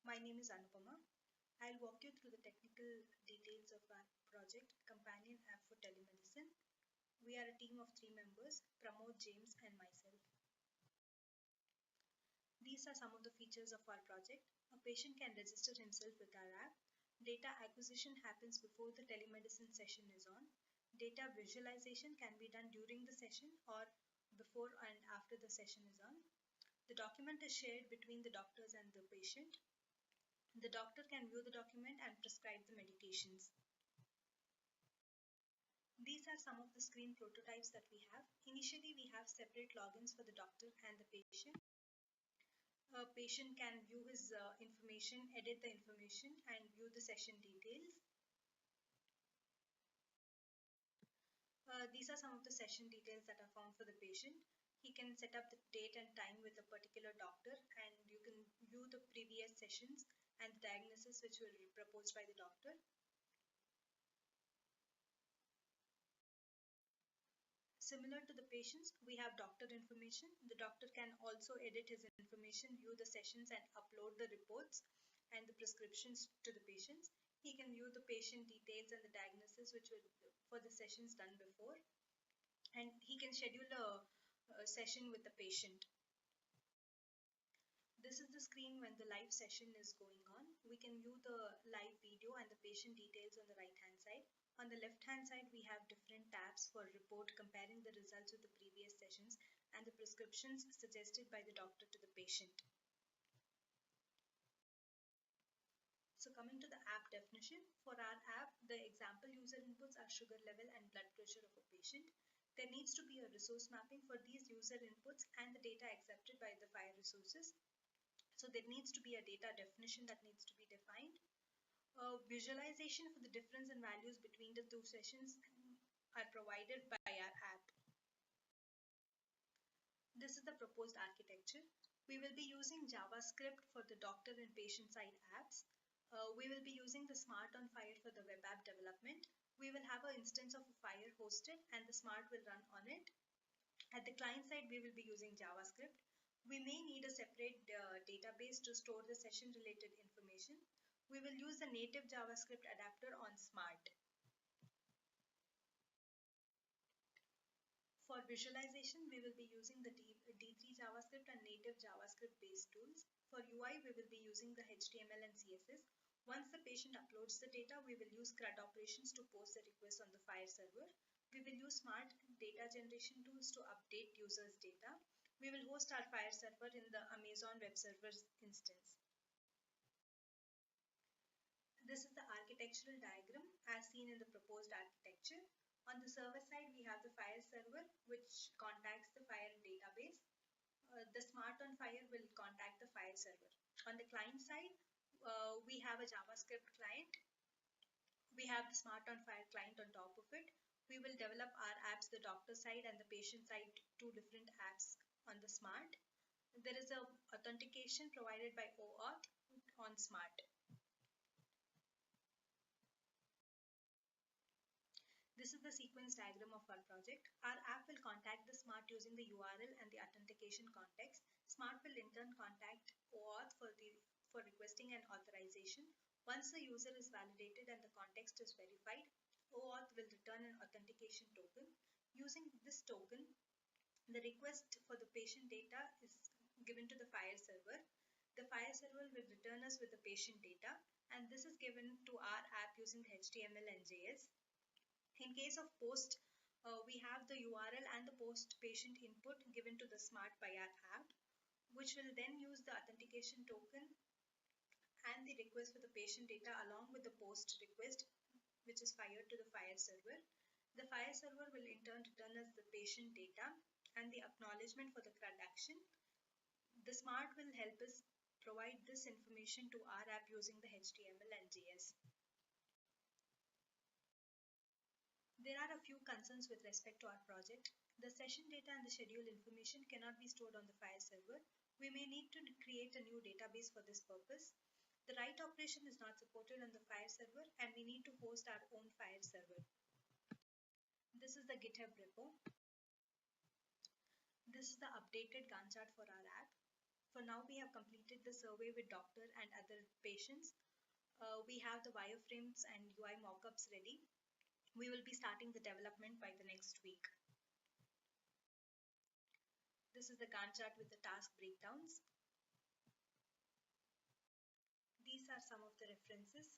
My name is Anupama. I'll walk you through the technical details of our project, Companion App for Telemedicine. We are a team of 3 members, Pramod, James and myself. These are some of the features of our project. A patient can register himself with our app. Data acquisition happens before the telemedicine session is on. Data visualization can be done during the session or before and after the session is on. The document is shared between the doctors and the patient. The doctor can view the document and prescribe the medications. These are some of the screen prototypes that we have. Initially, we have separate logins for the doctor and the patient. A patient can view his information, edit the information, and view the session details. These are some of the session details that are found for the patient. He can set up the date and time with a particular doctor, and you can view the previous sessions and the diagnosis which were proposed by the doctor. Similar to the patients, we have doctor information. The doctor can also edit his information, view the sessions and upload the reports and the prescriptions to the patients. He can view the patient details and the diagnosis which were for the sessions done before. And he can schedule a session with the patient. This is the screen when the live session is going on. We can view the live video and the patient details on the right hand side. On the left hand side, we have different tabs for report comparing the results of the previous sessions and the prescriptions suggested by the doctor to the patient. So coming to the app definition, for our app, the example user inputs are sugar level and blood pressure of a patient. There needs to be a resource mapping for these user inputs and the data accepted by the FHIR resources. So there needs to be a data definition that needs to be defined. Visualization for the difference in values between the two sessions are provided by our app. This is the proposed architecture. We will be using JavaScript for the doctor and patient side apps. We will be using the Smart on FHIR for the web app development. We will have an instance of a FHIR hosted and the Smart will run on it. At the client side, we will be using JavaScript. We may need a separate database to store the session related information. We will use the native JavaScript adapter on Smart. For visualization, we will be using the D3 JavaScript and native JavaScript based tools. For UI, we will be using the HTML and CSS. Once the patient uploads the data, we will use CRUD operations to post the request on the FHIR server. We will use smart data generation tools to update users' data. We will host our FHIR server in the Amazon Web Services instance. This is the architectural diagram as seen in the proposed architecture. On the server side, we have the FHIR server which contacts the FHIR database. The Smart on FHIR will contact the FHIR server. On the client side, we have a JavaScript client. We have the Smart on FHIR client on top of it. We will develop our apps, the doctor side and the patient side, two different apps on the Smart. There is a authentication provided by OAuth on Smart. This is the sequence diagram of our project. Our app will contact the Smart using the URL and the authentication context. Smart will in turn contact OAuth for requesting an authorization. Once the user is validated and the context is verified, OAuth will return an authentication token. Using this token, the request for the patient data is given to the FHIR server. The FHIR server will return us with the patient data, and this is given to our app using HTML and JS. In case of post, we have the URL and the post patient input given to the Smart by our app, which will then use the authentication token and the request for the patient data along with the post request, which is fired to the FHIR server. The FHIR server will in turn return us the patient data and the acknowledgement for the CRUD action. The Smart will help us provide this information to our app using the HTML and JS. There are a few concerns with respect to our project. The session data and the schedule information cannot be stored on the FHIR server. We may need to create a new database for this purpose. The write operation is not supported on the FHIR server and we need to host our own FHIR server. This is the GitHub repo. This is the updated Gantt chart for our app. For now, we have completed the survey with doctor and other patients. We have the wireframes and UI mockups ready. We will be starting the development by the next week. This is the Gantt chart with the task breakdowns. These are some of the references.